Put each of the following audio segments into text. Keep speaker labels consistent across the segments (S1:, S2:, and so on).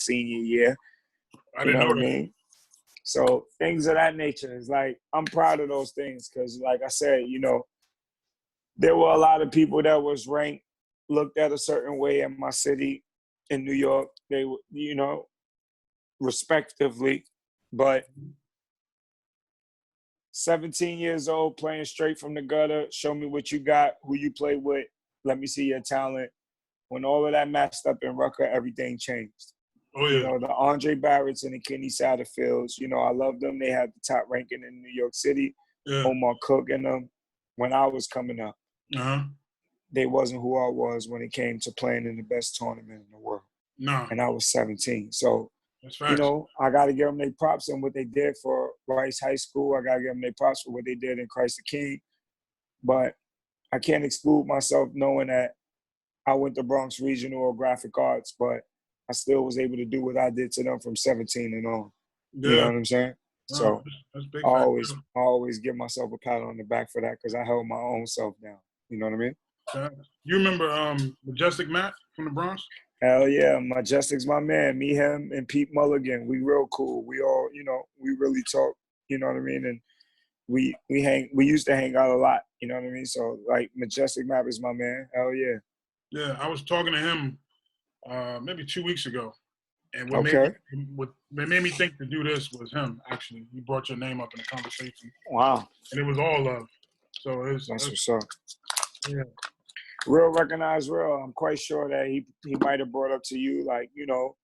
S1: senior year.
S2: I
S1: You
S2: didn't
S1: know
S2: know
S1: what I
S2: that.
S1: mean? So things of that nature is like, I'm proud of those things because, like I said, you know, there were a lot of people that was ranked, looked at a certain way in my city in New York. They were, you know, respectively, but 17 years old, playing straight from the gutter, show me what you got, who you play with, let me see your talent. When all of that matched up in Rucker, everything changed.
S2: Oh,
S1: You
S2: yeah.
S1: know, the Andre Barretts and the Kenny Satterfields, you know, I love them. They had the top ranking in New York City.
S2: Yeah.
S1: Omar Cook and them. When I was coming up,
S2: Uh-huh.
S1: they wasn't who I was when it came to playing in the best tournament in the world.
S2: No.
S1: And I was 17. So,
S2: That's
S1: you
S2: facts.
S1: know, I got to give them their props and what they did for Rice High School. I got to give them their props for what they did in Christ the King. But I can't exclude myself knowing that I went to Bronx Regional or Graphic Arts, but I still was able to do what I did to them from 17 and on.
S2: Yeah.
S1: You know what I'm saying?
S2: No,
S1: So
S2: that's big
S1: I
S2: facts.
S1: always give myself a pat on the back for that because I held my own self down. You know what I mean?
S2: You remember Majestic Matt from the Bronx?
S1: Hell yeah, Majestic's my man. Me, him, and Pete Mulligan. We real cool. We all, you know, we really talk. You know what I mean? And we used to hang out a lot. You know what I mean? So like Majestic Matt is my man. Hell yeah.
S2: Yeah, I was talking to him maybe 2 weeks ago, and what made me think to do this was him. Actually, he brought your name up in the conversation.
S1: Wow.
S2: And it was all love. So
S1: That's what's up.
S2: Yeah.
S1: Real recognize real. I'm quite sure that he might have brought up to you, like, you know,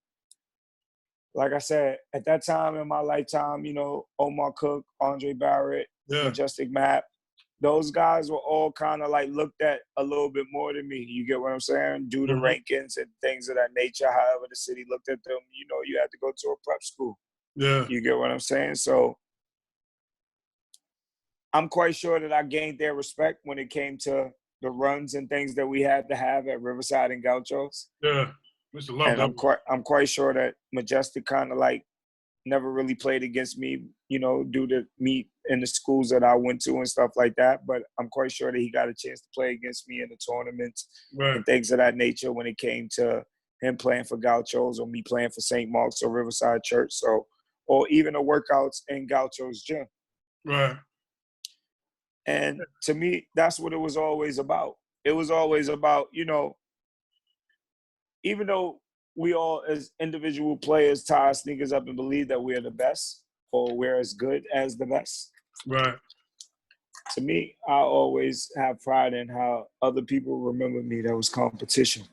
S1: like I said, at that time in my lifetime, you know, Omar Cook, Andre Barrett, Majestic Matt, those guys were all kind of like looked at a little bit more than me. You get what I'm saying? Due to rankings and things of that nature, however the city looked at them, you know, you had to go to a prep school.
S2: Yeah.
S1: You get what I'm saying? So I'm quite sure that I gained their respect when it came to the runs and things that we had to have at Riverside and Gauchos.
S2: Yeah. Mr. Love.
S1: And I'm quite sure that Majestic kind of like never really played against me, you know, due to me in the schools that I went to and stuff like that. But I'm quite sure that he got a chance to play against me in the tournaments and things of that nature when it came to him playing for Gauchos or me playing for St. Mark's or Riverside Church. So, or even the workouts in Gauchos gym.
S2: Right.
S1: And to me, that's what it was always about. It was always about, you know, even though we all as individual players tie our sneakers up and believe that we're the best or we're as good as the best.
S2: Right.
S1: To me, I always have pride in how other people remember me. That was competition.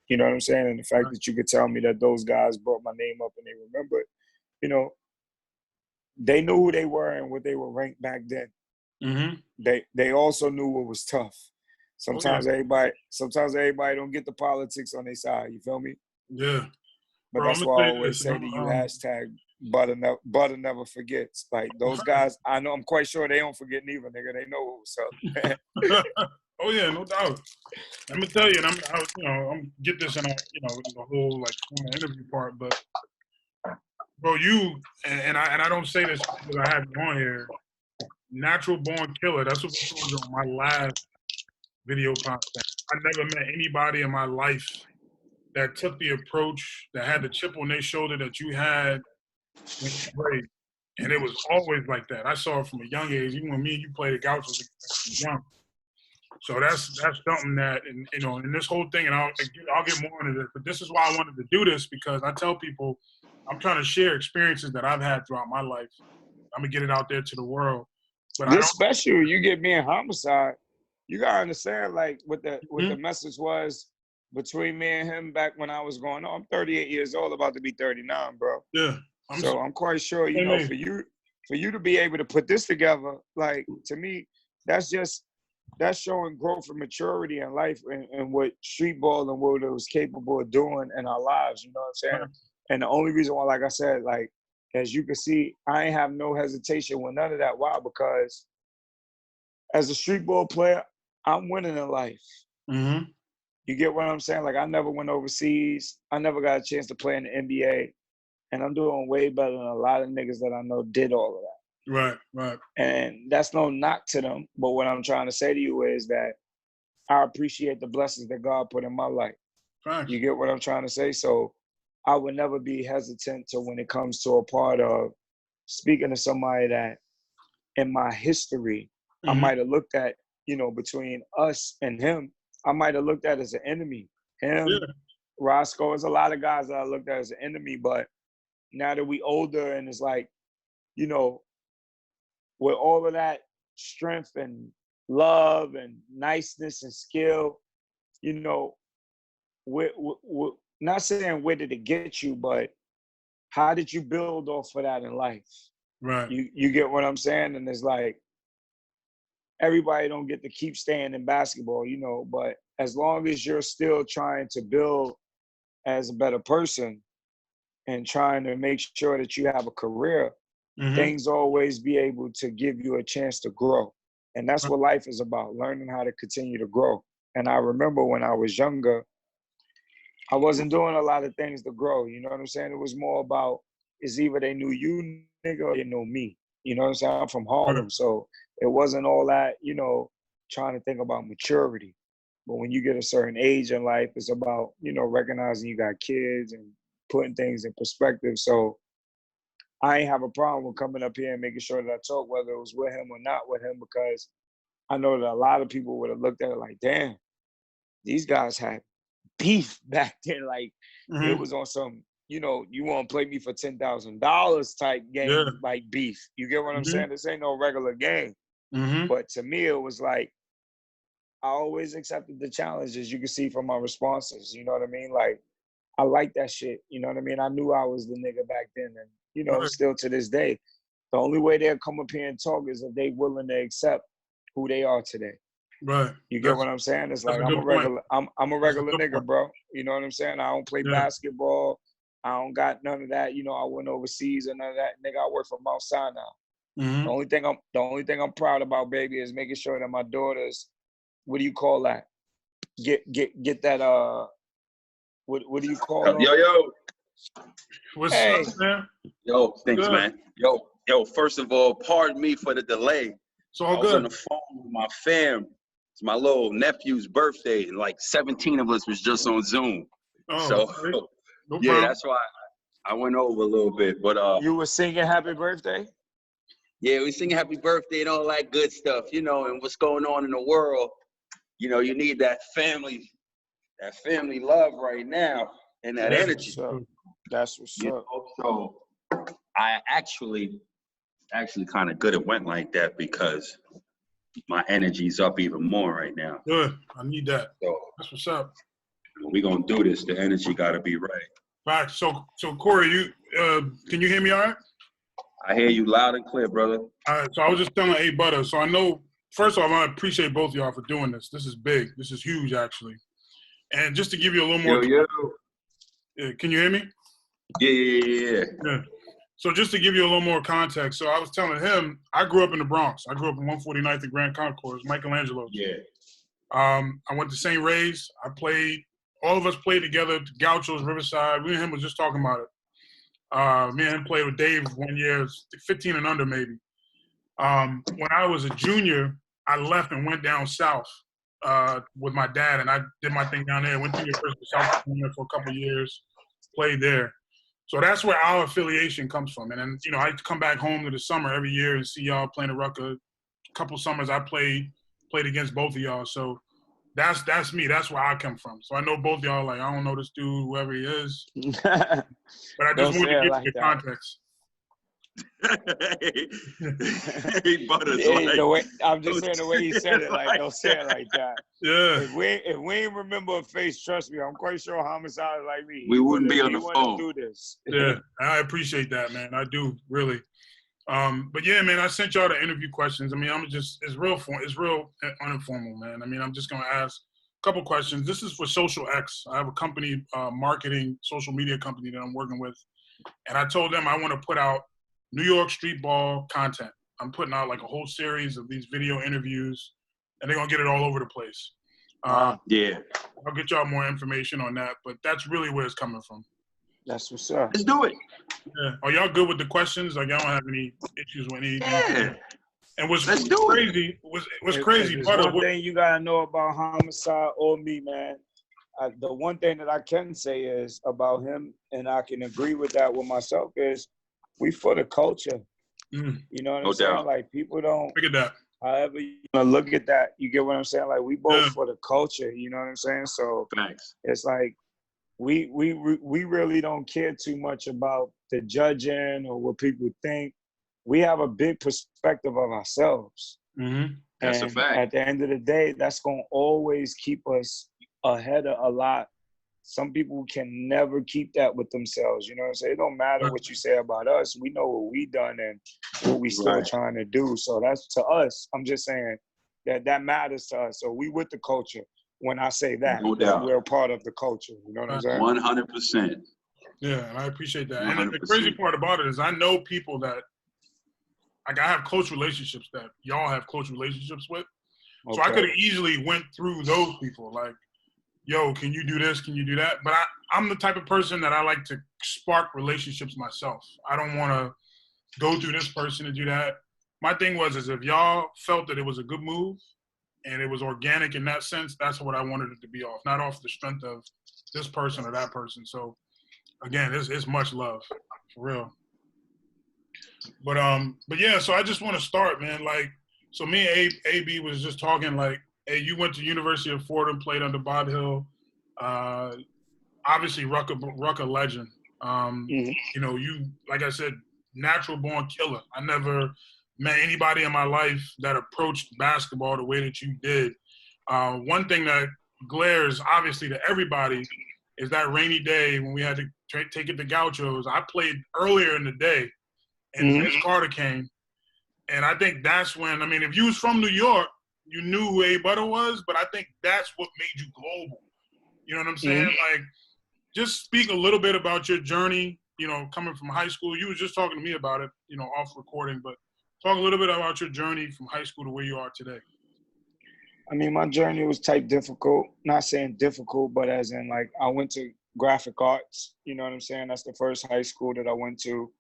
S1: You know what I'm saying? And the fact that you could tell me that those guys brought my name up and they remembered, you know, they knew who they were and what they were ranked back then.
S2: Mm-hmm.
S1: They also knew what was tough. Sometimes everybody don't get the politics on their side. You feel me?
S2: Yeah.
S1: But that's why I always say to you, hashtag Butter never forgets. Like those guys, I know I'm quite sure they don't forget neither, nigga. They know what's up.
S2: Oh yeah, no doubt. Let me tell you, and I'm get this in the whole like interview part, but bro, you and I don't say this because I have you on here. Natural born killer. That's what we told you on my last video content. I never met anybody in my life that took the approach, that had the chip on their shoulder that you had when you played. And it was always like that. I saw it from a young age. Even when me and you played at Gauchos young. So that's something that, and in this whole thing, and I'll get more into this, but this is why I wanted to do this, because I tell people I'm trying to share experiences that I've had throughout my life. I'm going to get it out there to the world. But
S1: this special, you get me in Homicide, you got to understand, like, what the message was between me and him back when I was going on. I'm 38 years old, about to be 39, bro.
S2: Yeah.
S1: I'm quite sure, for you to be able to put this together, like, to me, that's showing growth and maturity in life and what street ball and what it was capable of doing in our lives, you know what I'm saying? Right. And the only reason why, like I said, like, as you can see, I ain't have no hesitation with none of that. Why? Because as a street ball player, I'm winning in life.
S2: Mm-hmm.
S1: You get what I'm saying? Like, I never went overseas. I never got a chance to play in the NBA. And I'm doing way better than a lot of niggas that I know did all of that.
S2: Right.
S1: And that's no knock to them. But what I'm trying to say to you is that I appreciate the blessings that God put in my life.
S2: Right.
S1: You get what I'm trying to say? So I would never be hesitant to when it comes to a part of speaking to somebody that in my history, I might have looked at, you know, between us and him, I might have looked at as an enemy. Him, Roscoe, there's a lot of guys that I looked at as an enemy, but now that we older and it's like, you know, with all of that strength and love and niceness and skill, you know, we're not saying where did it get you, but how did you build off of that in life?
S2: Right.
S1: You get what I'm saying? And it's like, everybody don't get to keep staying in basketball, you know, but as long as you're still trying to build as a better person and trying to make sure that you have a career, things always be able to give you a chance to grow. And that's what life is about, learning how to continue to grow. And I remember when I was younger, I wasn't doing a lot of things to grow. You know what I'm saying? It was more about, it's either they knew you, nigga, or they know me. You know what I'm saying? I'm from Harlem, so it wasn't all that, you know, trying to think about maturity. But when you get a certain age in life, it's about, you know, recognizing you got kids and putting things in perspective. So I ain't have a problem with coming up here and making sure that I talk, whether it was with him or not with him, because I know that a lot of people would have looked at it like, damn, these guys had beef back then. Like, it was on some, you know, you want to play me for $10,000 type game, like beef. You get what I'm saying? This ain't no regular game. But to me, it was like, I always accepted the challenge, as you can see from my responses. You know what I mean? Like, I like that shit. You know what I mean? I knew I was the nigga back then. And, you know, still to this day, the only way they'll come up here and talk is if they willing to accept who they are today.
S2: Right.
S1: You get what I'm saying? It's like, I'm a regular nigga,
S2: point.
S1: bro. You know what I'm saying? I don't play basketball. I don't got none of that. You know, I went overseas and none of that. Nigga, I work from Mount Sinai. The only thing I'm proud about, baby, is making sure that my daughters, what do you call that? Get that what do you call them?
S3: Yo.
S2: What's up, man?
S3: Yo, thanks, man. Yo, first of all, pardon me for the delay.
S2: It's all
S3: I was
S2: good.
S3: on the phone with my fam. It's my little nephew's birthday, and like 17 of us was just on Zoom.
S2: No problem.
S3: That's why I went over a little bit. But
S1: you were singing happy birthday?
S3: Yeah, we sing happy birthday and all that good stuff, you know, and what's going on in the world. You know, you need that family love right now and that energy.
S1: That's what's up.
S3: So I actually kind of good it went like that because my energy's up even more right now.
S2: Good. I need that.
S3: So
S2: that's what's up.
S3: We're gonna do this. The energy gotta be right.
S2: Right. So Corey, can you hear me all right?
S3: I hear you loud and clear, brother.
S2: All right. So I was just telling A Butter. So I know, first of all, I appreciate both of y'all for doing this. This is big. This is huge, actually. And just to give you a little more. Can you hear me?
S3: Yeah.
S2: So just to give you a little more context, so I was telling him, I grew up in the Bronx. I grew up in 149th and Grand Concourse, Michelangelo's.
S3: Yeah.
S2: I went to St. Ray's. All of us played together, Gauchos, Riverside. Me and him was just talking about it. Me and him played with Dave one year, 15 and under maybe. When I was a junior, I left and went down south with my dad, and I did my thing down there. Went to University of South Carolina for a couple of years, played there. So that's where our affiliation comes from. And then, you know, I come back home to the summer every year and see y'all playing the Rucker. A couple summers I played against both of y'all. So that's me. That's where I come from. So I know both of y'all, like, I don't know this dude, whoever he is. But I just wanted to give you the context.
S1: I'm just saying the way he said it, like, don't say it like that.
S2: Yeah.
S1: If we ain't remember a face, trust me, I'm quite sure Homicide like me.
S3: We wouldn't be on the phone.
S1: Do this.
S2: Yeah, I appreciate that, man. I do, really. But yeah, man, I sent y'all the interview questions. I mean, it's real uninformal, man. I mean, I'm just gonna ask a couple questions. This is for Social X. I have a company, marketing, social media company that I'm working with, and I told them I want to put out New York street ball content. I'm putting out like a whole series of these video interviews, and they're gonna get it all over the place.
S3: Yeah.
S2: I'll get y'all more information on that, but that's really where it's coming from.
S1: That's what's up.
S3: Let's do it.
S2: Yeah. Are y'all good with the questions? Like, y'all don't have any issues with any?
S3: Yeah.
S2: And what's crazy,
S1: one thing you gotta know about Homicide or me, man. the one thing that I can say is about him, and I can agree with that with myself, is we for the culture. You know what I'm saying?
S3: Doubt.
S1: Like people don't.
S2: Look at that.
S1: However you look at that, you get what I'm saying? Like we both
S2: Yeah.
S1: for the culture. You know what I'm saying? So
S3: Thanks.
S1: it's like we really don't care too much about the judging or what people think. We have a big perspective of ourselves.
S2: Mm-hmm.
S3: That's a fact.
S1: At the end of the day, that's gonna always keep us ahead of a lot. Some people can never keep that with themselves. You know what I'm saying? It don't matter what you say about us. We know what we done and what we still trying to do. So that's to us. I'm just saying that matters to us. So we with the culture when I say that.
S3: No doubt.
S1: We're a part of the culture. You know what I'm saying?
S3: 100%.
S2: Yeah, and I appreciate that.
S3: 100%.
S2: And the crazy part about it is I know people that, like, I have close relationships that y'all have close relationships with. So I could have easily went through those people. Like, yo, can you do this? Can you do that? But I'm the type of person that I like to spark relationships myself. I don't want to go through this person to do that. My thing was is if y'all felt that it was a good move and it was organic in that sense, that's what I wanted it to be off, not off the strength of this person or that person. So, again, it's much love, for real. But yeah, so I just want to start, man. Like, so me and AB was just talking, like, hey, you went to University of Fordham, played under Bob Hill. Obviously, Rucker legend. You know, you, like I said, natural born killer. I never met anybody in my life that approached basketball the way that you did. One thing that glares, obviously, to everybody is that rainy day when we had to take it to Gauchos. I played earlier in the day, and Vince Carter came. And I think that's when, I mean, if you was from New York, you knew who A. Butter was, but I think that's what made you global. You know what I'm saying? Like, just speak a little bit about your journey, you know, coming from high school. You was just talking to me about it, you know, off recording, but talk a little bit about your journey from high school to where you are today.
S1: I mean, my journey was type difficult. Not saying difficult, but as in, like, I went to graphic arts. You know what I'm saying? That's the first high school that I went to.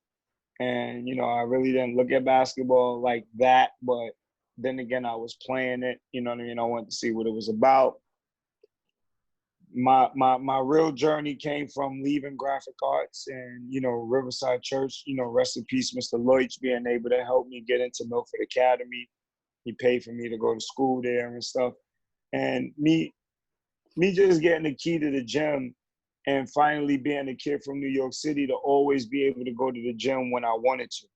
S1: And, you know, I really didn't look at basketball like that, but then again, I was playing it, you know what I mean? I wanted to see what it was about. My real journey came from leaving graphic arts and, you know, Riverside Church, you know, rest in peace, Mr. Lloyd, being able to help me get into Milford Academy. He paid for me to go to school there and stuff. And me just getting the key to the gym and finally being a kid from New York City to always be able to go to the gym when I wanted to.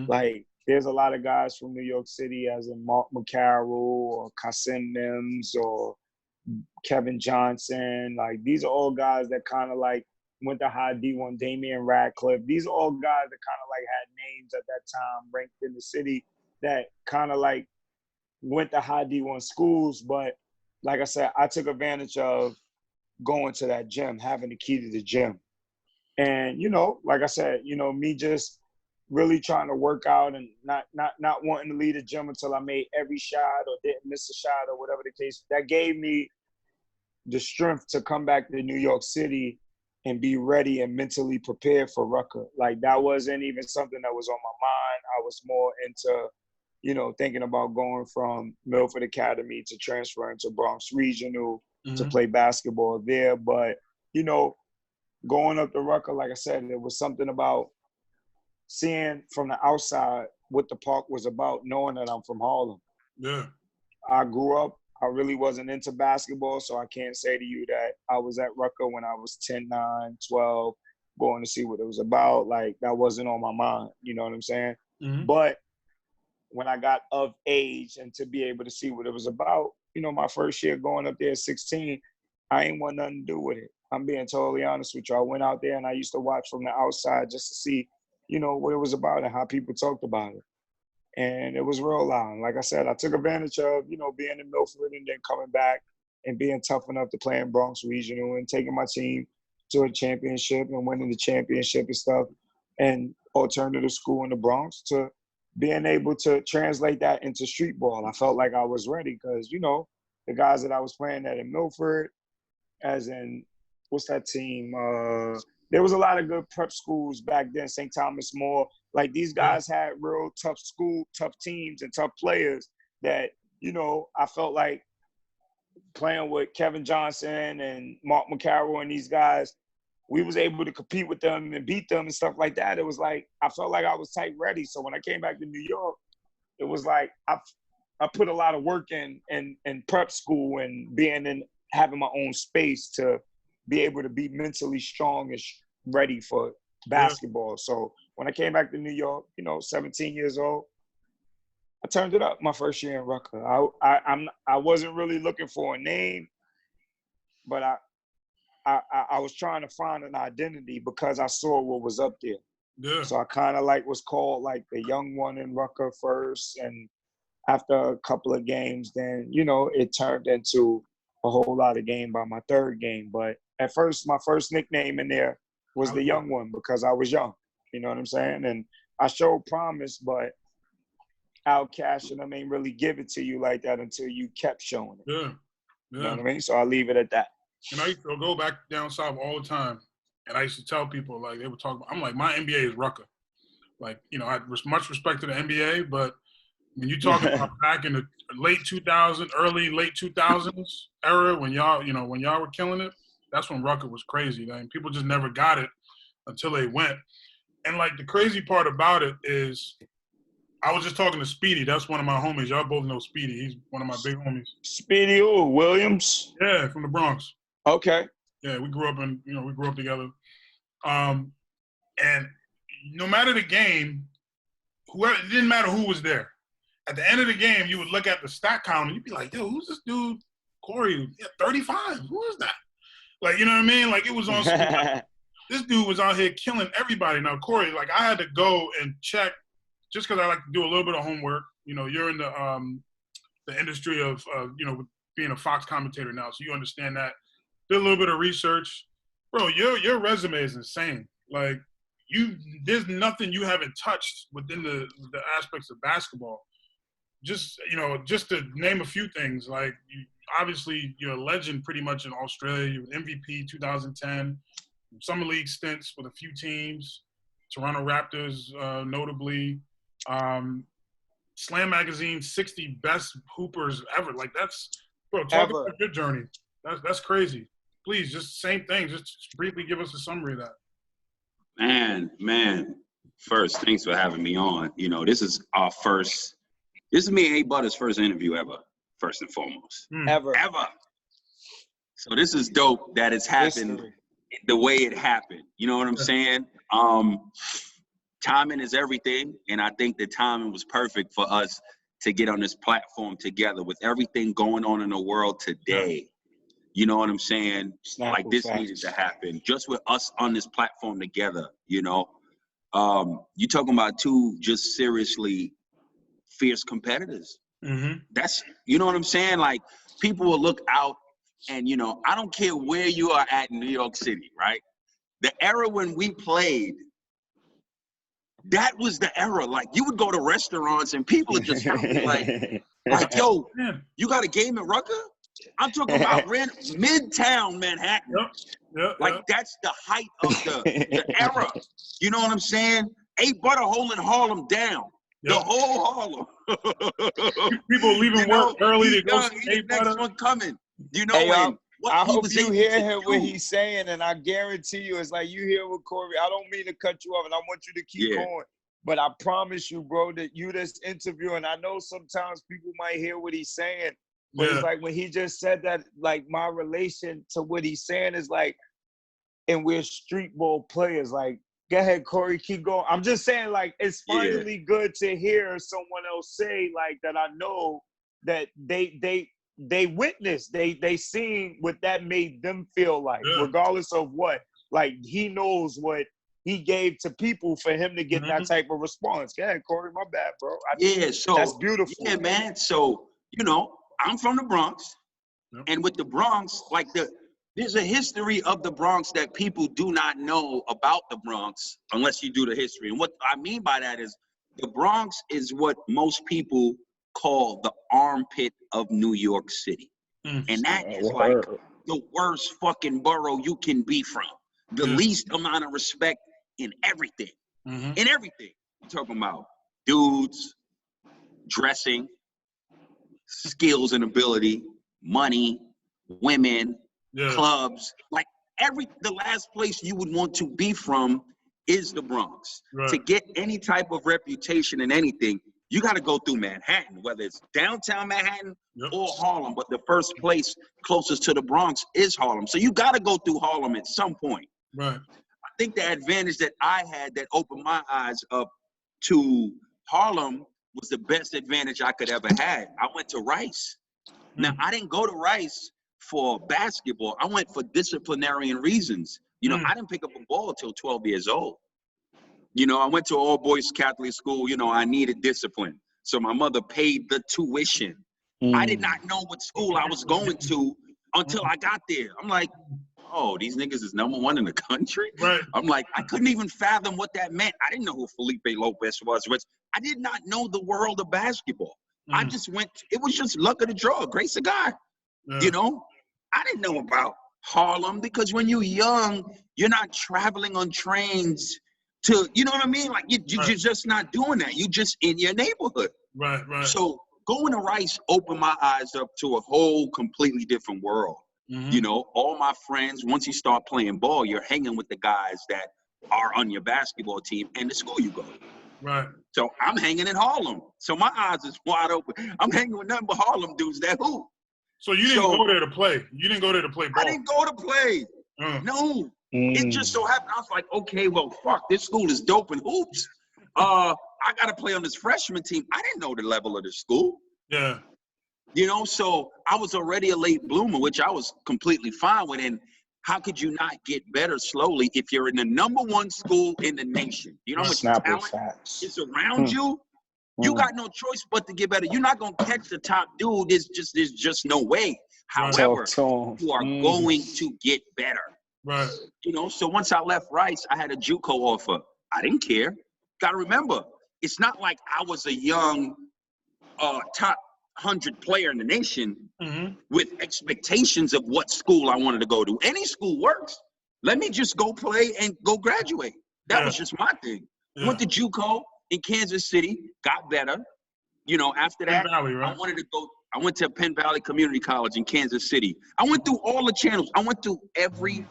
S1: Like, there's a lot of guys from New York City, as in Mark McCarroll or Kassim Mims or Kevin Johnson. Like, these are all guys that kind of like went to high D1, Damian Radcliffe. These are all guys that kind of like had names at that time ranked in the city that kind of like went to high D1 schools. But like I said, I took advantage of going to that gym, having the key to the gym. And, you know, like I said, you know, me just really trying to work out and not wanting to leave the gym until I made every shot or didn't miss a shot or whatever the case. That gave me the strength to come back to New York City and be ready and mentally prepared for Rucker. Like, that wasn't even something that was on my mind. I was more into, you know, thinking about going from Milford Academy to transferring to Bronx Regional to play basketball there. But, you know, going up to Rucker, like I said, it was something about seeing from the outside what the park was about, knowing that I'm from Harlem.
S2: Yeah.
S1: I grew up, I really wasn't into basketball, so I can't say to you that I was at Rucker when I was 10, 9, 12, going to see what it was about. Like, that wasn't on my mind, you know what I'm saying? But when I got of age and to be able to see what it was about, you know, my first year going up there at 16, I ain't want nothing to do with it. I'm being totally honest with you. I went out there and I used to watch from the outside just to see, you know, what it was about and how people talked about it. And it was real loud. Like I said, I took advantage of, you know, being in Milford and then coming back and being tough enough to play in Bronx Regional and taking my team to a championship and winning the championship and stuff, and alternative school in the Bronx, to being able to translate that into street ball. I felt like I was ready because, you know, the guys that I was playing at in Milford, as in, what's that team? There was a lot of good prep schools back then, St. Thomas More. Like, these guys had real tough teams and tough players that, you know, I felt like playing with Kevin Johnson and Mark McCarroll and these guys, we was able to compete with them and beat them and stuff like that. It was like, I felt like I was type ready. So when I came back to New York, it was like I put a lot of work in prep school and having my own space to be able to be mentally strong and ready for basketball. So when I came back to New York, 17 years old, I turned it up my first year in Rucker. I wasn't really looking for a name, but I was trying to find an identity because I saw what was up there.
S2: Yeah.
S1: So I kind of was called the young one in Rucker first, and after a couple of games, then it turned into a whole lot of game by my third game. But at first, my first nickname in there was the young one because I was young. You know what I'm saying? And I showed promise, but Al Cash and them ain't really give it to you like that until you kept showing it.
S2: Yeah.
S1: You know what I mean? So I'll leave it at that.
S2: And I used to go back down south all the time, and I used to tell people, they would talk about, I'm like, my NBA is Rucker. I had much respect to the NBA, but when you talk about back in the late 2000s, late 2000s era, when y'all were killing it, that's when Rucker was crazy. People just never got it until they went. And the crazy part about it is, I was just talking to Speedy. That's one of my homies. Y'all both know Speedy. He's one of my big homies.
S1: Speedy Williams?
S2: Yeah, from the Bronx.
S1: Okay.
S2: Yeah, we grew up together. And no matter the game, it didn't matter who was there. At the end of the game, you would look at the stat count and you'd be like, yo, who's this dude? Corey, 35. Who is that? You know what I mean? It was on this dude was out here killing everybody. Now, Corey, I had to go and check just because I like to do a little bit of homework. You're in the industry of being a Fox commentator now, so you understand that. Did a little bit of research. Bro, your resume is insane. There's nothing you haven't touched within the aspects of basketball. Just to name a few things, obviously you're a legend pretty much in Australia. You were MVP 2010, summer league stints with a few teams, Toronto Raptors notably. Slam Magazine 60 best hoopers ever. That's, bro, talk about your journey. That's crazy. Please, just same thing. Just briefly give us a summary of that.
S3: Man. First, thanks for having me on. This is me and A Butter's first interview ever, first and foremost.
S1: Ever.
S3: So this is dope that it's happened the way it happened. You know what I'm saying? Timing is everything, and I think the timing was perfect for us to get on this platform together with everything going on in the world today. You know what I'm saying? This needed to happen just with us on this platform together, you talking about two just seriously fierce competitors.
S2: Mm-hmm.
S3: That's, you know what I'm saying? People will look out and, I don't care where you are at in New York City, right? The era when we played, that was the era. You would go to restaurants and people would just be yo, you got a game in Rucker? I'm talking about Midtown Manhattan.
S2: Yep.
S3: That's the height of the era. You know what I'm saying? A Butter holding Harlem down. Yep. The whole Harlem.
S2: People leaving work early to go see
S3: the next one coming.
S1: Hey, I hope you hear what he's saying, and I guarantee you, it's you hear what Corey. I don't mean to cut you off, and I want you to keep going. But I promise you, bro, that you this interview, and I know sometimes people might hear what he's saying, but it's when he just said that, my relation to what he's saying is and we're street ball players. Go ahead, Corey, keep going. I'm just saying, it's finally good to hear someone else say, that I know that they witnessed, they seen what that made them feel regardless of what. He knows what he gave to people for him to get that type of response. Go ahead, Corey, my bad, bro.
S3: So
S1: that's beautiful.
S3: Yeah, man. So, I'm from the Bronx, and with the Bronx, there's a history of the Bronx that people do not know about the Bronx unless you do the history. And what I mean by that is the Bronx is what most people call the armpit of New York City. And that is the worst fucking borough you can be from. The least amount of respect in everything. In everything. I'm talking about dudes, dressing, skills and ability, money, women,
S2: Yeah.
S3: clubs. Like the last place you would want to be from is the Bronx.
S2: Right.
S3: To get any type of reputation in anything, you got to go through Manhattan, whether it's downtown Manhattan or Harlem. But the first place closest to the Bronx is Harlem. So you got to go through Harlem at some point.
S2: Right.
S3: I think the advantage that I had that opened my eyes up to Harlem was the best advantage I could ever had. I went to Rice. Now, I didn't go to Rice for basketball. I went for disciplinarian reasons. You know, I didn't pick up a ball until 12 years old. You know, I went to all boys Catholic school. You know, I needed discipline. So my mother paid the tuition. I did not know what school I was going to until I got there. I'm like, oh, these niggas is #1 in the country?
S2: Right.
S3: I'm like, I couldn't even fathom what that meant. I didn't know who Felipe Lopez was. I did not know the world of basketball. I just went, it was just luck of the draw, grace of God.
S2: Yeah.
S3: You know, I didn't know about Harlem because when you're young, you're not traveling on trains to, you know what I mean? Like you're just not doing that. You just in your neighborhood.
S2: Right.
S3: So going to Rice opened my eyes up to a whole completely different world. You know, all my friends, once you start playing ball, you're hanging with the guys that are on your basketball team and the school you go to.
S2: Right.
S3: So I'm hanging in Harlem. So my eyes is wide open. I'm hanging with nothing but Harlem dudes that hoop.
S2: So you didn't go there to play. You didn't go there to play ball.
S3: I didn't go to play. No. It just so happened. I was like, okay, well, fuck, this school is dope in hoops. I got to play on this freshman team. I didn't know the level of the school.
S2: Yeah.
S3: You know, so I was already a late bloomer, which I was completely fine with. And how could you not get better slowly if you're in the #1 school in the nation? You know how much talent is around you? You got no choice but to get better. You're not going to catch the top dude. There's just no way. However, you are going to get better.
S2: Right.
S3: You know, so once I left Rice, I had a JUCO offer. I didn't care. Got to remember, it's not like I was a young top 100 player in the nation with expectations of what school I wanted to go to. Any school works. Let me just go play and go graduate. That was just my thing. Went to JUCO in Kansas City, got better. You know, after that,
S2: Penn Valley, right?
S3: I went to Penn Valley Community College in Kansas City. I went through all the channels. I went through every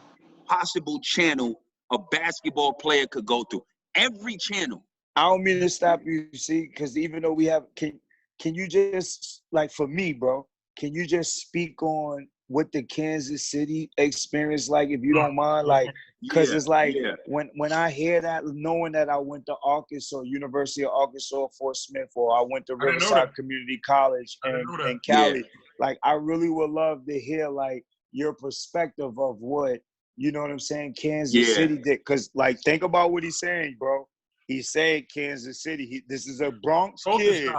S3: possible channel a basketball player could go through. Every channel.
S1: I don't mean to stop you, see, because even though we have, can you just, like for me, bro, can you just speak on what the Kansas City experience like, if you don't mind? Like, because it's like when I hear that, knowing that I went to Arkansas, University of Arkansas, Fort Smith, or I went to Riverside Community College in Cali, like I really would love to hear like your perspective of what, you know what I'm saying, Kansas City did. Because like, think about what he's saying, bro. He's saying Kansas City. This is a Bronx kid.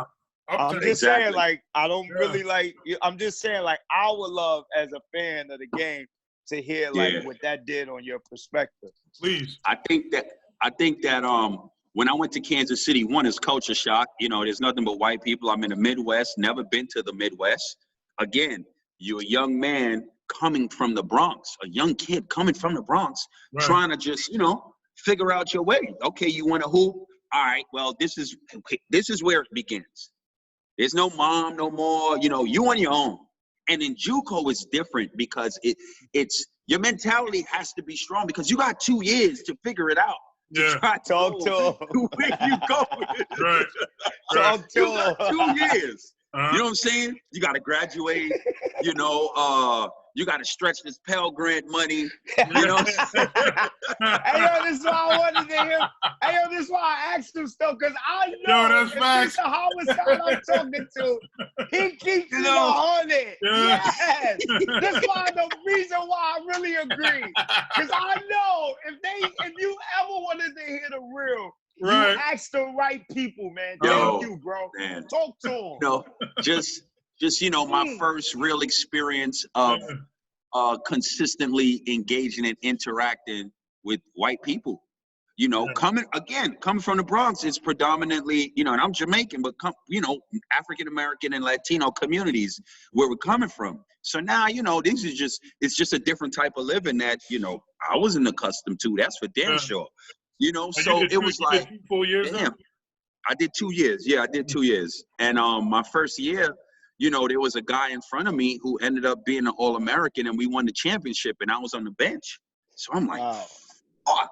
S1: I'm just saying, like, I don't really like. I'm just saying, like, I would love as a fan of the game to hear like what that did on your perspective.
S2: Please.
S3: I think that when I went to Kansas City, one is culture shock. You know, there's nothing but white people. I'm in the Midwest. Never been to the Midwest. Again, you're a young man coming from the Bronx, a young kid coming from the Bronx, trying to just, you know, figure out your way. Okay, you want to hoop? All right. Well, this is where it begins. There's no mom no more. You know, you on your own. And in JUCO is different because it's your mentality has to be strong because you got 2 years to figure it out. To try to
S1: talk to
S3: where you go.
S2: Right.
S3: Talk to you got 2 years. You know what I'm saying? You got to graduate. You know, you got to stretch this Pell Grant money. You know.
S1: Hey, yo, this is why I wanted to hear. Hey, yo, this is why I asked him stuff because I know if this is Homicide I'm talking to, he keeps it 100. Yes. That's why the reason why I really agree. Because I know if you ever wanted to hear the real, you ask the right people, man. Thank you, bro. Man. Talk to him.
S3: You know, just you know, my first real experience of consistently engaging and interacting with white people. You know, coming from the Bronx, it's predominantly, you know, and I'm Jamaican, but you know, African American and Latino communities where we're coming from. So now, you know, it's just a different type of living that, you know, I wasn't accustomed to. That's for damn sure. You know, so it was like,
S2: 4 years.
S3: Damn, I did 2 years. Yeah, I did 2 years. And my first year, you know, there was a guy in front of me who ended up being an All-American, and we won the championship, and I was on the bench. So I'm like, fuck,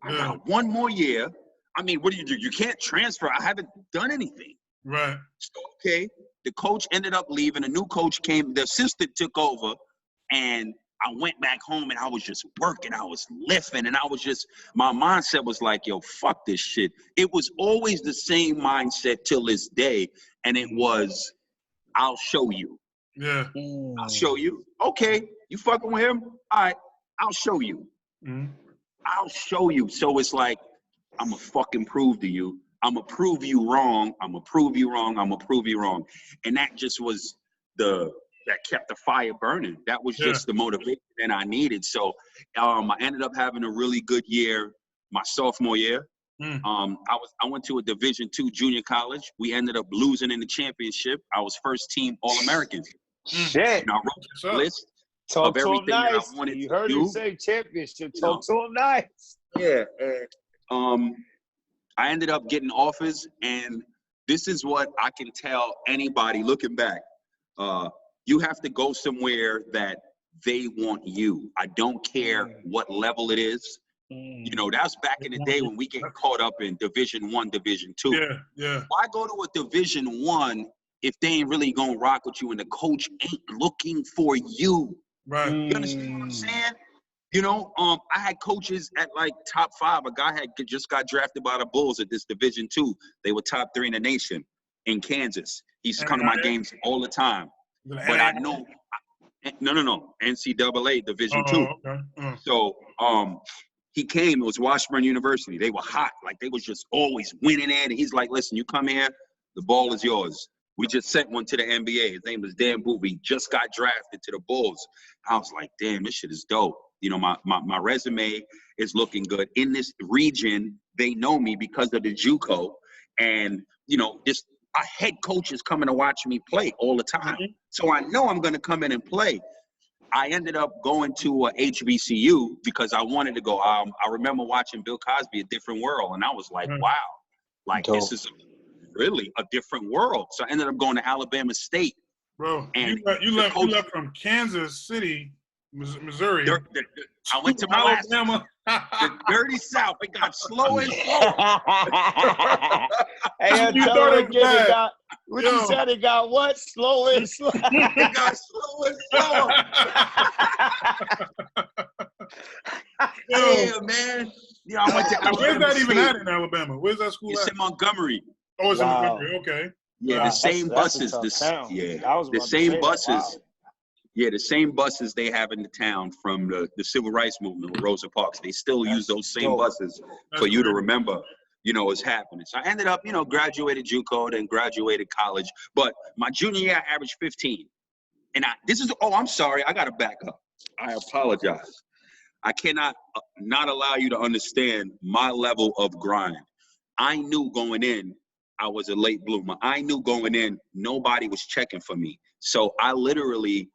S3: I got one more year. I mean, what do? You can't transfer. I haven't done anything.
S2: Right.
S3: So, okay, the coach ended up leaving. A new coach came. The assistant took over, and I went back home, and I was just working. I was lifting, and I was just, my mindset was like, yo, fuck this shit. It was always the same mindset till this day, and it was, I'll show you.
S2: Yeah.
S3: I'll show you. Okay, you fucking with him? All right, I'll show you. I'll show you. So it's like, I'm going to fucking prove to you. I'm going to prove you wrong. I'm going to prove you wrong. I'm going to prove you wrong. And that just was that kept the fire burning. That was just the motivation that I needed. So I ended up having a really good year my sophomore year. I went to a Division II junior college. We ended up losing in the championship. I was first team All-American.
S1: Shit.
S3: And I wrote the list
S1: Talk
S3: of
S1: to him
S3: everything that I
S1: nice.
S3: wanted
S1: You
S3: to
S1: heard
S3: do.
S1: him say championship. Talk to him nice.
S3: Yeah. I ended up getting offers, and this is what I can tell anybody looking back. You have to go somewhere that they want you. I don't care what level it is. You know, that's back in the day when we get caught up in Division I, Division II.
S2: Yeah.
S3: Why go to a Division I if they ain't really gonna rock with you and the coach ain't looking for you?
S2: Right.
S3: You understand what I'm saying? You know, I had coaches at like top 5. A guy just got drafted by the Bulls at this Division II. They were top 3 in the nation in Kansas. He used to come to my games all the time. But I know, no, NCAA Division II.
S2: Okay.
S3: So he came. It was Washburn University. They were hot, like they was just always winning it. And he's like, "Listen, you come here, the ball is yours." We just sent one to the NBA. His name was Dan Booby. He just got drafted to the Bulls. I was like, "Damn, this shit is dope." You know, my resume is looking good. In this region, they know me because of the JUCO. And, you know, our head coach is coming to watch me play all the time. So I know I'm going to come in and play. I ended up going to HBCU because I wanted to go. I remember watching Bill Cosby, A Different World, and I was like, wow, like this is really a different world. So I ended up going to Alabama State.
S2: Bro,
S3: and
S2: you left from Kansas City, Missouri.
S3: I went to
S2: Alabama.
S3: The dirty South. It got slow and slow.
S1: Hey, tell him again, it got, what you said, it got what? Slow and slow.
S3: It got slow and slow. Yeah, man. Yeah, I went to Alabama.
S2: Where's that even at in Alabama? Where's that school at?
S3: It's in Montgomery.
S2: Oh, it's in Montgomery. Okay.
S3: Yeah, the same buses. The same buses. Wow. Yeah, the same buses they have in the town from the Civil Rights Movement with Rosa Parks. They still use those same buses for you to remember, you know, what's happening. So I ended up, you know, graduated JUCO, then graduated college. But my junior year, I averaged 15. And I'm sorry, I got to back up. I apologize. I cannot not allow you to understand my level of grind. I knew going in, I was a late bloomer. I knew going in, nobody was checking for me. So I literally,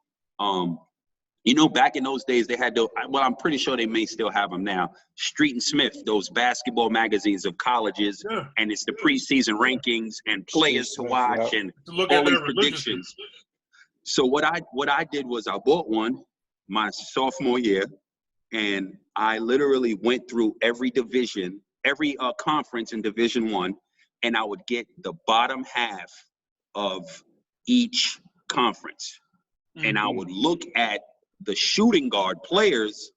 S3: you know, back in those days, they had well, I'm pretty sure they may still have them now. Street and Smith, those basketball magazines of colleges, and it's the preseason rankings and players to watch and all these predictions. So what I did was I bought one my sophomore year, and I literally went through every division, every conference in Division I, and I would get the bottom half of each conference. And I would look at the shooting guard players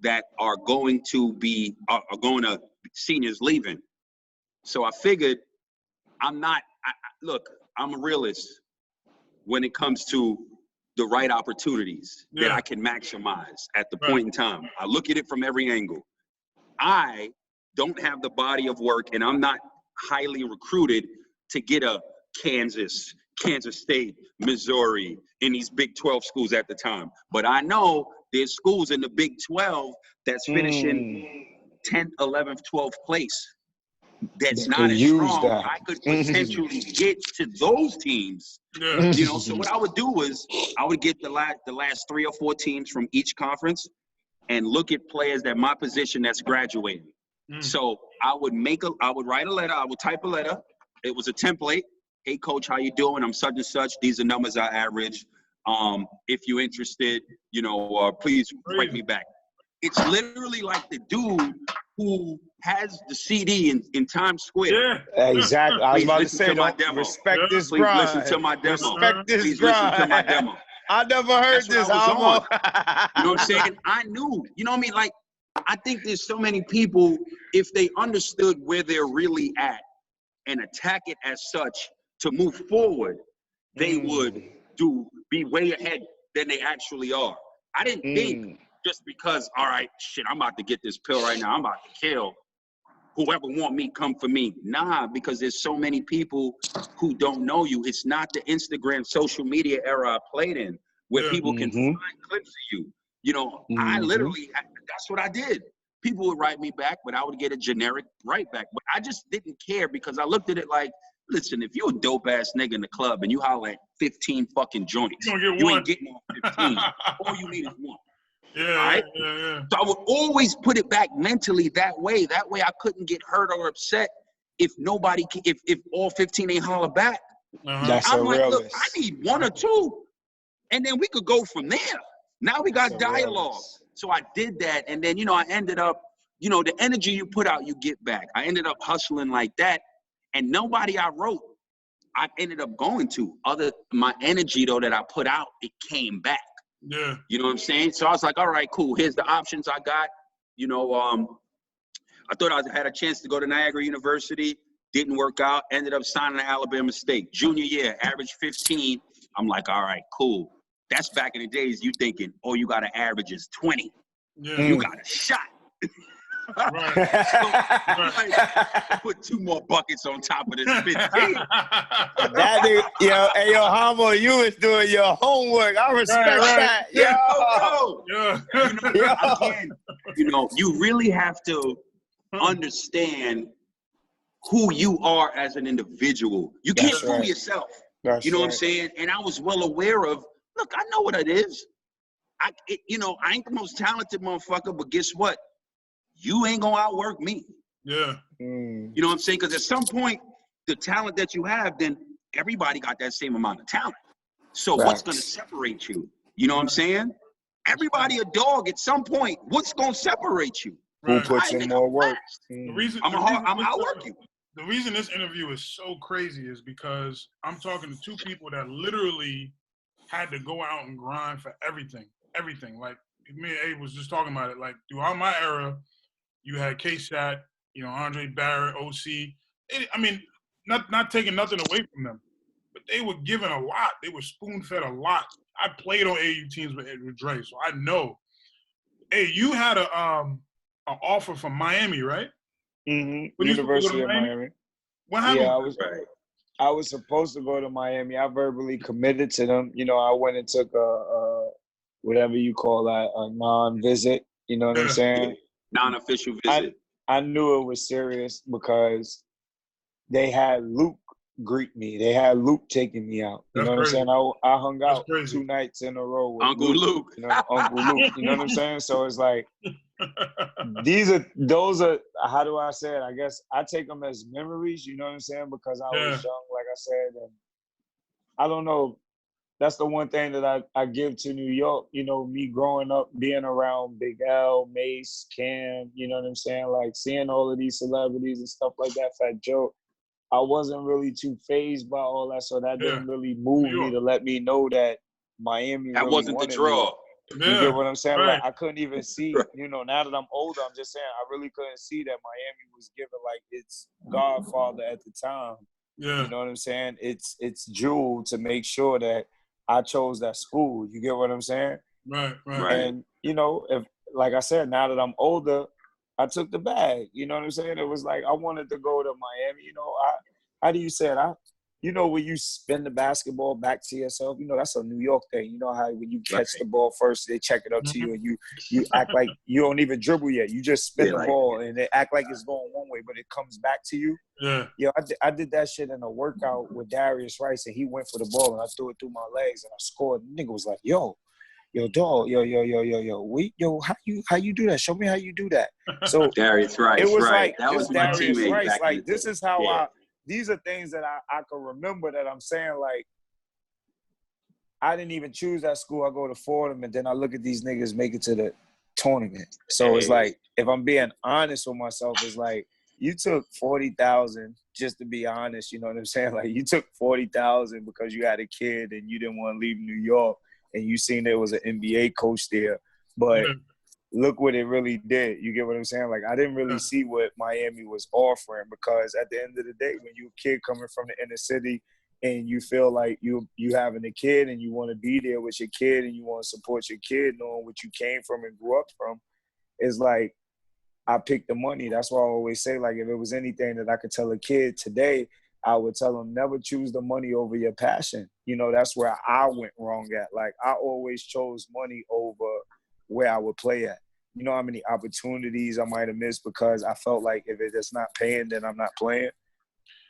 S3: that are going to seniors leaving. So I figured look, I'm a realist when it comes to the right opportunities that I can maximize at the point in time. I look at it from every angle. I don't have the body of work, and I'm not highly recruited to get a Kansas State, Missouri, in these Big 12 schools at the time. But I know there's schools in the Big 12 that's finishing 10th, 11th, 12th place. That's not as strong. I could potentially get to those teams. You know, so what I would do is I would get the last 3 or 4 teams from each conference and look at players at my position that's graduating. So I would write a letter. I would type a letter. It was a template. hey, coach, how you doing? I'm such and such. These are numbers I average. If you're interested, please write me back. It's literally like the dude who has the CD in Times Square.
S1: Yeah, exactly. I was about to say, respect this
S3: Please
S1: grind.
S3: listen to my demo.
S1: Respect this
S3: Please
S1: grind.
S3: listen to my demo.
S1: I never heard this.
S3: I was on. You know what I'm saying? I knew. You know what I mean? Like, I think there's so many people, if they understood where they're really at and attack it as such to move forward, they would be way ahead than they actually are. I didn't think just because, all right, shit, I'm about to get this pill right now. I'm about to kill. Whoever want me, come for me. Nah, because there's so many people who don't know you. It's not the Instagram social media era I played in where people can find clips of you. I literally, that's what I did. People would write me back, but I would get a generic write back. But I just didn't care because I looked at it like, listen, if you're a dope ass nigga in the club and you holler at 15 fucking joints, you ain't getting on 15. All you need is one.
S2: Yeah.
S3: So I would always put it back mentally that way. That way I couldn't get hurt or upset if all 15 ain't holler back.
S1: That's
S3: I'm
S1: a
S3: like,
S1: realist.
S3: look, I need one or two. And then we could go from there. Now we got dialogue. So I did that. And then, I ended up, the energy you put out, you get back. I ended up hustling like that. And nobody I wrote, I ended up going to. My energy, though, that I put out, it came back.
S2: Yeah.
S3: You know what I'm saying? So I was like, all right, cool. Here's the options I got. I thought I had a chance to go to Niagara University. Didn't work out. Ended up signing to Alabama State. Junior year, average 15. I'm like, all right, cool. That's back in the days you thinking, you got to average is 20.
S2: Yeah.
S3: You got a shot.
S2: Right.
S3: I put 2 more buckets on top of this 15.
S1: That nigga, hey, Homo, you was doing your homework. I respect that.
S3: Bro.
S2: Yeah.
S3: Again, you really have to understand who you are as an individual. You can't fool yourself. You know what I'm saying? And I was well aware of, look, I know what it is. I ain't the most talented motherfucker, but guess what? You ain't gonna outwork me.
S2: Yeah.
S3: You know what I'm saying? Because at some point, the talent that you have, then everybody got that same amount of talent. So what's gonna separate you? You know what I'm saying? Everybody a dog at some point. What's gonna separate you?
S1: Who puts in more work?
S2: The reason
S3: I'm outwork you.
S2: The reason this interview is so crazy is because I'm talking to 2 people that literally had to go out and grind for everything. Everything. Like me and Abe was just talking about it. Like throughout my era, you had K-Sat, Andre Barrett, OC. Not taking nothing away from them, but they were given a lot. They were spoon-fed a lot. I played on AU teams with Dre, so I know. Hey, you had an offer from Miami, right?
S1: University of Miami.
S2: What happened?
S1: Yeah, I was supposed to go to Miami. I verbally committed to them. I went and took a whatever you call that, a non-visit. You know what I'm saying?
S3: Non-official visit.
S1: I knew it was serious because they had Luke greet me. They had Luke taking me out. You know what I'm saying? I hung out 2 nights in a row with
S3: Uncle Luke.
S1: Uncle Luke. You know what I'm saying? So it's like, those are, how do I say it? I guess I take them as memories, you know what I'm saying? Because I was young, like I said, and I don't know. That's the one thing that I give to New York, me growing up, being around Big L, Mace, Cam, you know what I'm saying? Like seeing all of these celebrities and stuff like that, Fat Joe, I wasn't really too fazed by all that. So that didn't really move me to let me know that Miami
S3: that
S1: really
S3: wasn't the draw.
S1: You get what I'm saying? Right. Like I couldn't even see, now that I'm older, I'm just saying I really couldn't see that Miami was given like its godfather at the time.
S2: Yeah.
S1: You know what I'm saying? It's Jewel to make sure that I chose that school. You get what I'm saying?
S2: Right.
S1: And, if, like I said, now that I'm older, I took the bag. You know what I'm saying? It was like I wanted to go to Miami. How do you say it? When you spin the basketball back to yourself, that's a New York thing. You know how when you catch the ball first, they check it up to you and you act like you don't even dribble yet. You just spin the ball and they act like it's going one way, but it comes back to you.
S2: Yeah.
S1: I did that shit in a workout with Darius Rice and he went for the ball and I threw it through my legs and I scored. The nigga was like, yo, dog, how you do that? Show me how you do that. So
S3: Darius Rice,
S1: it was
S3: right.
S1: like
S3: that
S1: this
S3: was my
S1: Darius
S3: teammate
S1: Rice.
S3: back
S1: Like this is how these are things that I can remember that I'm saying, like, I didn't even choose that school. I go to Fordham, and then I look at these niggas make it to the tournament. So it's like, if I'm being honest with myself, it's like, you took 40,000 just to be honest. You know what I'm saying? Like, you took 40,000 because you had a kid and you didn't want to leave New York, and you seen there was an NBA coach there. But look what it really did. You get what I'm saying? Like, I didn't really see what Miami was offering, because at the end of the day, when you're a kid coming from the inner city and you feel like you having a kid and you want to be there with your kid and you want to support your kid knowing what you came from and grew up from, it's like, I picked the money. That's why I always say, like, if it was anything that I could tell a kid today, I would tell them, never choose the money over your passion. You know, that's where I went wrong at. Like, I always chose money over where I would play at. You know how many opportunities I might have missed because I felt like if it's not paying, then I'm not playing.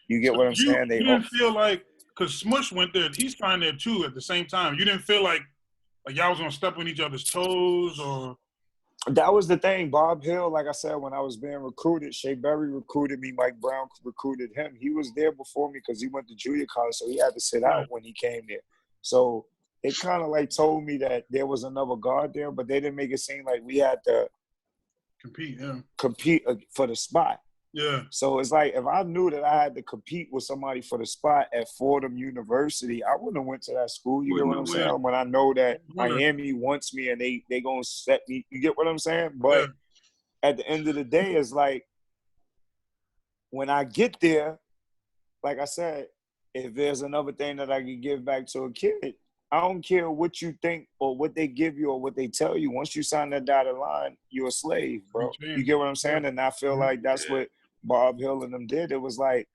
S1: You get what I'm saying?
S2: You didn't feel like, because Smush went there, he signed there too at the same time. You didn't feel like y'all was going to step on each other's toes, or?
S1: That was the thing. Bob Hill, like I said, when I was being recruited, Shea Berry recruited me, Mike Brown recruited him. He was there before me because he went to junior college, so he had to sit out when he came there. So it kind of like told me that there was another guard there, but they didn't make it seem like we had to compete for the spot.
S2: Yeah.
S1: So it's like, if I knew that I had to compete with somebody for the spot at Fordham University, I wouldn't have went to that school. You get what I'm saying? When I know that Miami wants me and they gonna set me. You get what I'm saying? But at the end of the day, it's like, when I get there, like I said, if there's another thing that I can give back to a kid, I don't care what you think or what they give you or what they tell you. Once you sign that dotted line, you're a slave, bro. You get what I'm saying? And I feel like that's what Bob Hill and them did. It was like,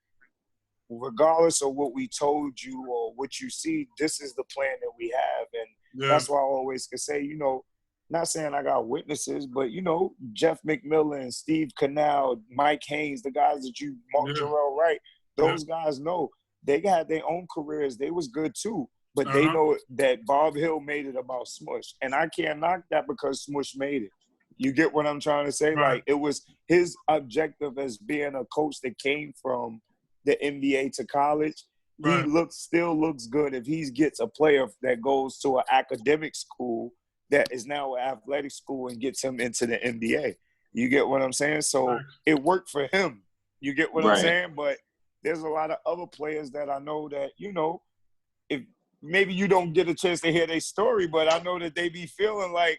S1: regardless of what we told you or what you see, this is the plan that we have. And that's why I always can say, you know, not saying I got witnesses, but, you know, Jeff McMillan, Steve Canal, Mike Haynes, the guys that you, Mark Jarrell Wright, those guys know they got their own careers. They was good too. But they know that Bob Hill made it about Smush. And I can't knock that because Smush made it. You get what I'm trying to say? Like, it was his objective as being a coach that came from the NBA to college. He still looks good if he gets a player that goes to an academic school that is now an athletic school and gets him into the NBA. You get what I'm saying? So it worked for him. You get what I'm saying? But there's a lot of other players that I know that, you know, if maybe you don't get a chance to hear their story, but I know that they be feeling like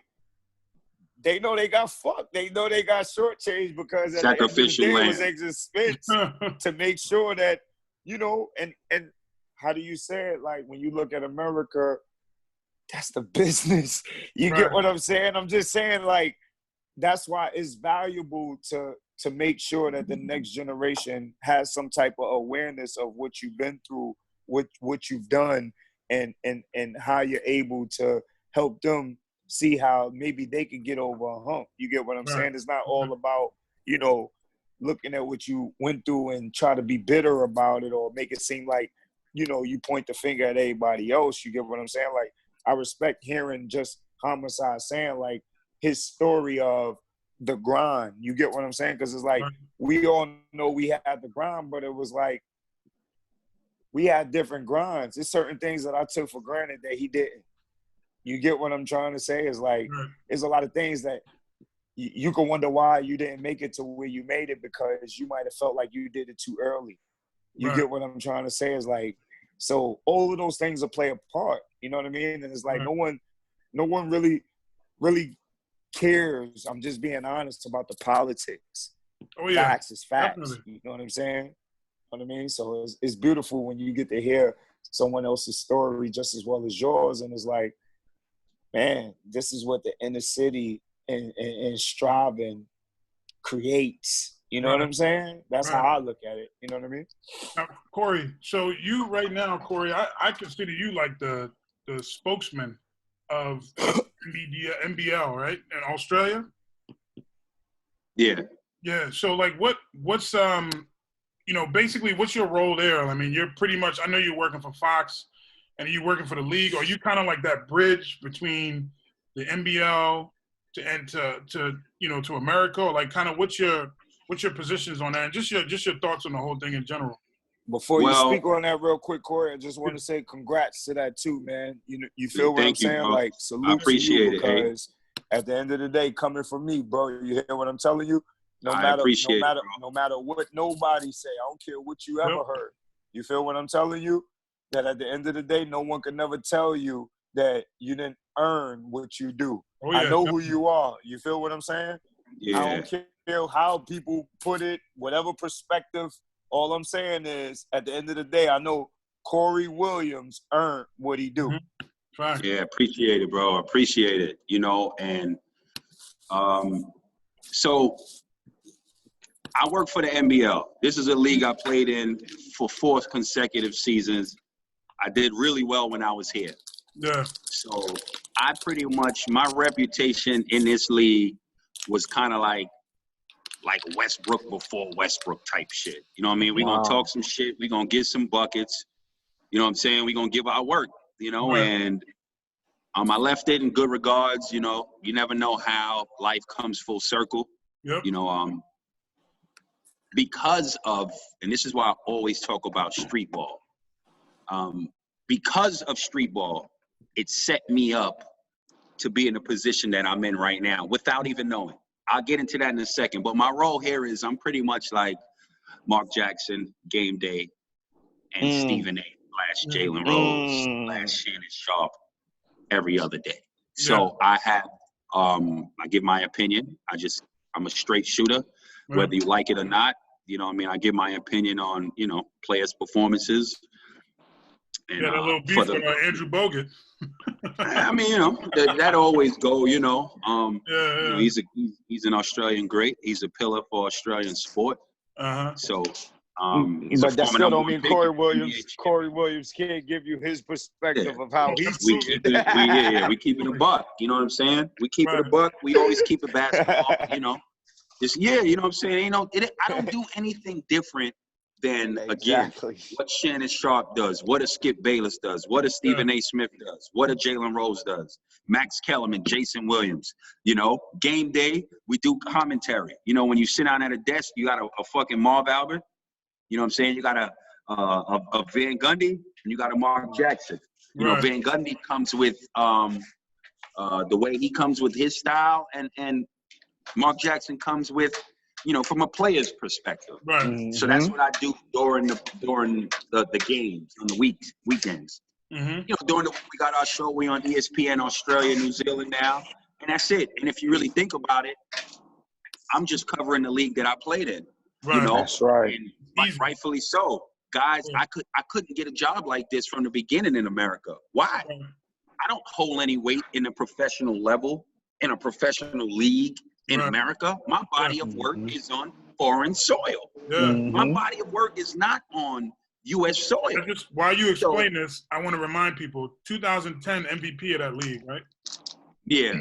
S1: they know they got fucked. They know they got shortchanged because at
S3: sacrificial
S1: the end
S3: land.
S1: It was expense to make sure that, you know, and how do you say it? Like, when you look at America, that's the business. You get what I'm saying? I'm just saying, like, that's why it's valuable to make sure that the next generation has some type of awareness of what you've been through, what you've done, and how you're able to help them see how maybe they could get over a hump. You get what I'm saying? It's not all about, you know, looking at what you went through and try to be bitter about it or make it seem like, you know, you point the finger at everybody else. You get what I'm saying? Like, I respect hearing just Homicide saying, like, his story of the grind. You get what I'm saying? Because it's like, we all know we had the grind, but it was like, we had different grinds. There's certain things that I took for granted that he didn't. You get what I'm trying to say? It's like, there's a lot of things that you can wonder why you didn't make it to where you made it because you might have felt like you did it too early. You get what I'm trying to say? It's like, so all of those things will play a part. You know what I mean? And it's like, no one really cares. I'm just being honest about the politics. Facts is facts. Definitely. You know what I'm saying? What I mean? So it's beautiful when you get to hear someone else's story just as well as yours, and it's like, man, this is what the inner city and striving creates. You know what I'm saying? That's how I look at it. You know what I mean?
S2: Now, Corey, so you right now, Corey, I consider you like the spokesman of NBL, right? In Australia?
S3: Yeah.
S2: Yeah. So like what's you know, basically, what's your role there? I mean, you're pretty much, I know you're working for Fox and you're working for the league. Are you kind of like that bridge between the NBL to you know, to America? Or like kind of what's your positions on that? And just your thoughts on the whole thing in general.
S1: Before you speak on that real quick, Corey, I just want to say congrats to that too, man. You feel what I'm saying?
S3: Bro.
S1: Like, salute to you because at the end of the day, coming from me, bro, you hear what I'm telling you? No matter what nobody say, I don't care what you ever heard. You feel what I'm telling you? That at the end of the day, no one can never tell you that you didn't earn what you do. Oh, yeah, I know who you are. You feel what I'm saying? Yeah. I don't care how people put it, whatever perspective. All I'm saying is, at the end of the day, I know Corey Williams earned what he do.
S3: Mm-hmm. Yeah, appreciate it, bro. Appreciate it. You know, and so I work for the NBL. This is a league I played in for 4 consecutive seasons. I did really well when I was here.
S2: Yeah.
S3: So I pretty much, my reputation in this league was kind of like Westbrook before Westbrook type shit. You know what I mean? We're going to talk some shit. We're going to get some buckets. You know what I'm saying? We're going to give our work, you know, and I left it in good regards. You know, you never know how life comes full circle.
S2: Yep.
S3: You know, because of, and this is why I always talk about street ball. Because of street ball, it set me up to be in the position that I'm in right now without even knowing. I'll get into that in a second. But my role here is I'm pretty much like Mark Jackson, Game Day, and Stephen A. / Jalen Rose / Shannon Sharp every other day. So I have, I give my opinion. I'm a straight shooter, whether you like it or not. You know what I mean? I give my opinion on, you know, players' performances. And,
S2: that little beef with Andrew Bogut.
S3: I mean, you know, that always go, you know. You know, he's an Australian great. He's a pillar for Australian sport. So,
S1: but that still don't mean Corey Williams can't give you his perspective of how he's
S3: we keep it a buck. You know what I'm saying? We keep it a buck. We always keep it basketball. You know, you know what I'm saying? You know, I don't do anything different than, again, what Shannon Sharp does, what a Skip Bayless does, what a Stephen A. Smith does, what a Jalen Rose does, Max Kellerman, Jason Williams. You know, Game Day, we do commentary. You know, when you sit down at a desk, you got a fucking Marv Albert. You know what I'm saying? You got a Van Gundy, and you got a Mark Jackson. You know, Van Gundy comes with the way he comes with his style, and Mark Jackson comes with, you know, from a player's perspective. So that's what I do during the games on the weekends. You know, during the week we got our show. We on ESPN Australia, New Zealand now, and that's it. And if you really think about it, I'm just covering the league that I played in. You know,
S1: that's right.
S3: And rightfully so, guys. I couldn't get a job like this from the beginning in America. Why? I don't hold any weight in a professional level in a professional league. In America, my body of work is on foreign soil. My body of work is not on U.S. soil.
S2: While you explain this, I want to remind people, 2010 MVP of that league, right?
S3: Yeah.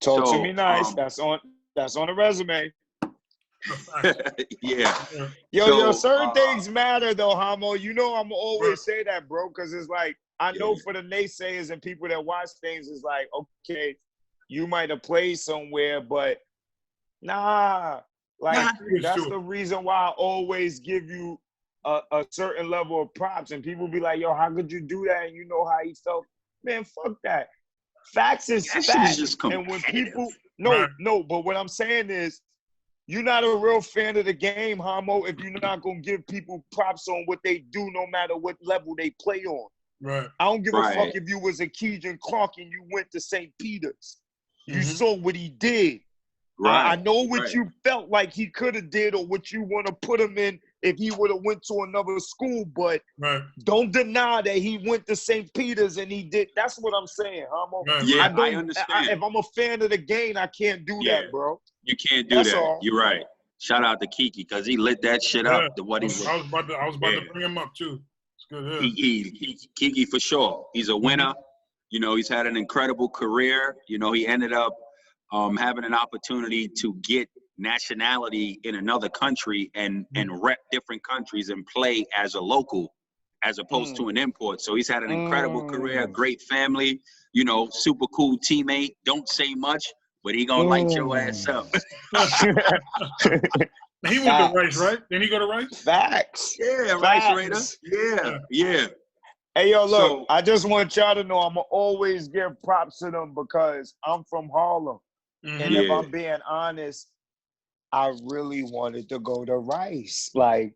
S1: Talk to me nice. That's on the resume. Yo, certain things matter though, Hamo. You know I'm always say that, bro, because it's like, I know for the naysayers and people that watch things, it's like, okay, you might have played somewhere, but that's the reason why I always give you a certain level of props. And people be like, yo, how could you do that? And you know how he felt. Man, fuck that. Facts is facts. And when people but what I'm saying is, you're not a real fan of the game, Hamo, if you're not gonna give people props on what they do, no matter what level they play on. I don't give a fuck if you was a Keegan Clark and you went to St. Peter's. You saw what he did. I know what you felt like he could have did or what you want to put him in if he would have went to another school, but don't deny that he went to St. Peter's and he did. That's what I'm saying, Hamo. I understand. If I'm a fan of the game, I can't do that, bro.
S3: You can't do that. All. You're right. Shout out to Kiki because he lit that shit up. To what he was.
S2: I was about to bring him up too. It's good.
S3: Kiki for sure. He's a winner. You know, he's had an incredible career. You know, he ended up having an opportunity to get nationality in another country and rep different countries and play as a local as opposed to an import. So he's had an incredible career, great family, you know, super cool teammate. Don't say much, but he gonna light your ass up.
S2: He went to Rice, right? Didn't he go to Rice?
S1: Facts.
S3: Yeah,
S1: Facts.
S3: Rice Raider. Yeah.
S1: Hey, yo, look,
S3: So,
S1: I just want y'all to know I'm going to always give props to them because I'm from Harlem. And if I'm being honest, I really wanted to go to Rice. Like,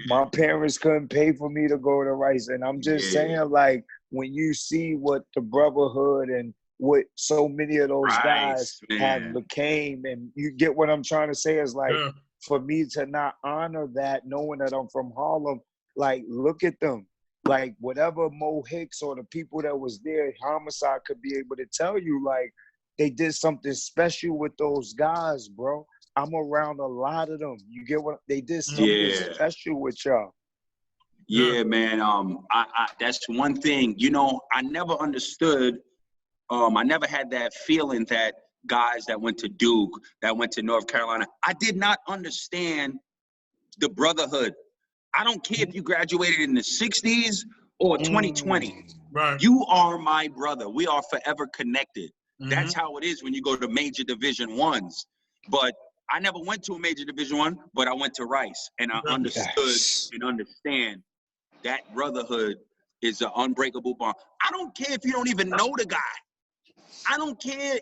S1: my parents couldn't pay for me to go to Rice. And I'm just saying, like, when you see what the brotherhood and what so many of those guys have became, and you get what I'm trying to say is like, for me to not honor that, knowing that I'm from Harlem, like, look at them. Like, whatever Mo Hicks or the people that was there, Homicide could be able to tell you, like, they did something special with those guys, bro. I'm around a lot of them. You get what they did something special with y'all.
S3: Yeah, man. I that's one thing. You know, I never understood. I never had that feeling that guys that went to Duke, that went to North Carolina, I did not understand the brotherhood. I don't care if you graduated in the 60s or 2020.
S2: Right.
S3: You are my brother. We are forever connected. That's how it is when you go to major Division I's. But I never went to a major Division I, but I went to Rice, and I understood and understand that brotherhood is an unbreakable bond. I don't care if you don't even know the guy. I don't care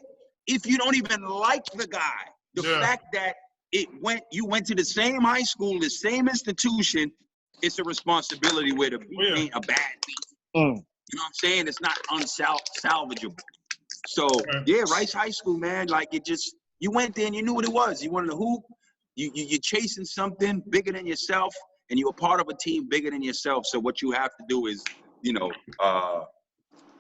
S3: if you don't even like the guy. The fact that you went to the same high school, the same institution, it's a responsibility where the beat ain't a bad beat. You know what I'm saying? It's not unsalvageable. So Rice High School, man, like it just, you went there and you knew what it was. You wanted to hoop. You're chasing something bigger than yourself, and you're a part of a team bigger than yourself. So what you have to do is, you know,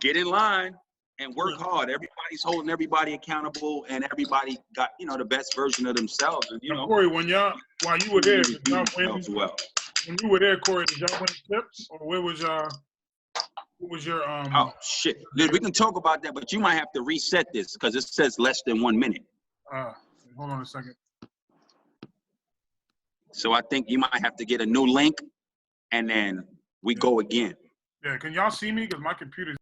S3: get in line and work hard. Everybody's holding everybody accountable, and everybody got, you know, the best version of themselves. And, you know,
S2: Corey, while you were there, did y'all win?
S3: Well.
S2: When you were there, Corey, did y'all win tips, or where was what was your
S3: Oh shit! We can talk about that, but you might have to reset this because it says less than 1 minute.
S2: Hold on a second.
S3: So I think you might have to get a new link, and then we go again.
S2: Yeah, can y'all see me? Because my computer's